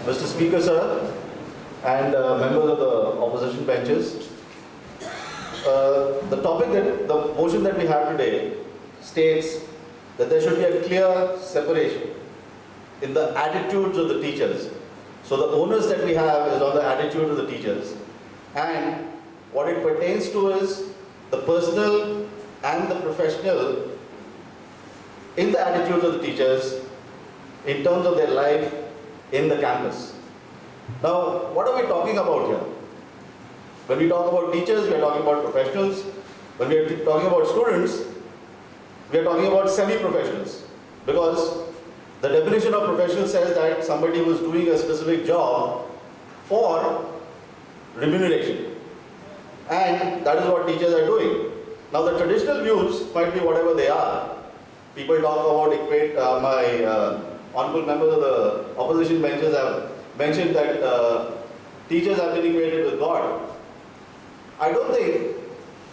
Mr. Speaker, sir, and members of the opposition benches. The motion that we have today states that there should be a clear separation in the attitudes of the teachers. So the onus that we have is on the attitude of the teachers, and what it pertains to is the personal and the professional in the attitudes of the teachers in terms of their life in the campus. Now, what are we talking about here? When we talk about teachers, we are talking about professionals. When we are talking about students, we are talking about semi-professionals. Because the definition of professional says that somebody who is doing a specific job for remuneration. And that is what teachers are doing. Now, the traditional views might be whatever they are. People talk about my honorable members of the opposition benches have mentioned that teachers have been equated with God. I don't think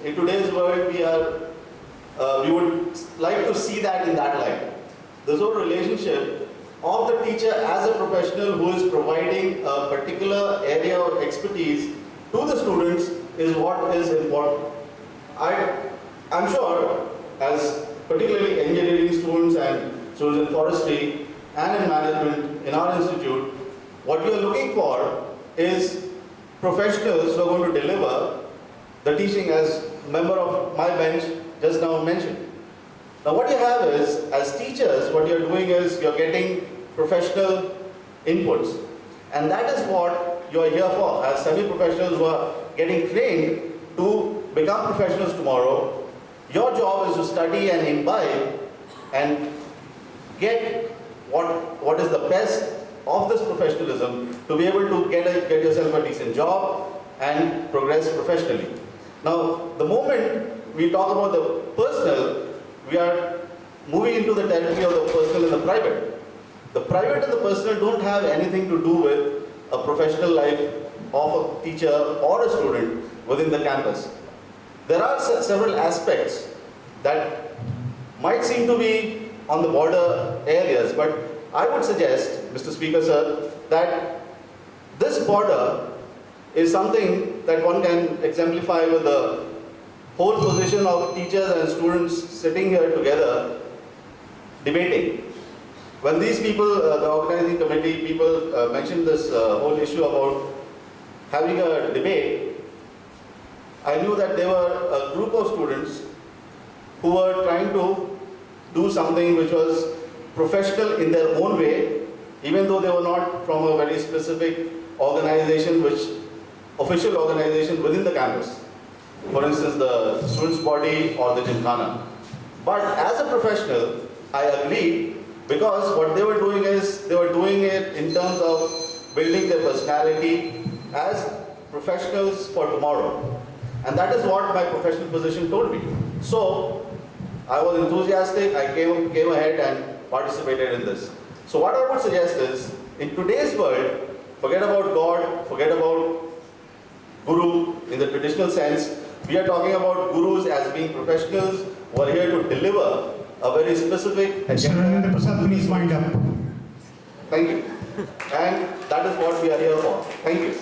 in today's world we would like to see that in that light. This whole relationship of the teacher as a professional who is providing a particular area of expertise to the students is what is important. I'm sure, as particularly engineering students and students in forestry and in management in our institute, what we are looking for is professionals who are going to deliver the teaching, as member of my bench just now mentioned. Now what you have is, as teachers, what you're doing is you're getting professional inputs. And that is what you're here for, as semi-professionals who are getting trained to become professionals tomorrow. Your job is to study and imbibe and get what is the best of this professionalism to be able to get yourself a decent job and progress professionally. Now, the moment we talk about the personal, we are moving into the territory of the personal and the private. The private and the personal don't have anything to do with a professional life of a teacher or a student within the campus. There are several aspects that might seem to be on the border areas, but I would suggest, Mr. Speaker, sir, that this border is something that one can exemplify with the whole position of teachers and students sitting here together debating. When these people, the organizing committee people mentioned this whole issue about having a debate, I knew that there were a group of students who were trying to do something which was professional in their own way, even though they were not from a very specific organization, official organization within the campus. For instance, the students' body or the Gymkhana. But as a professional, I agreed, because what they were doing is, they were doing it in terms of building their personality as professionals for tomorrow. And that is what my professional position told me. So, I was enthusiastic, I came ahead and participated in this. So what I would suggest is, in today's world, forget about God, forget about Guru in the traditional sense. We are talking about Gurus as being professionals who are here to deliver a very specific agenda. Mr. Narendra Prasad, please wind up. Thank you. And that is what we are here for. Thank you.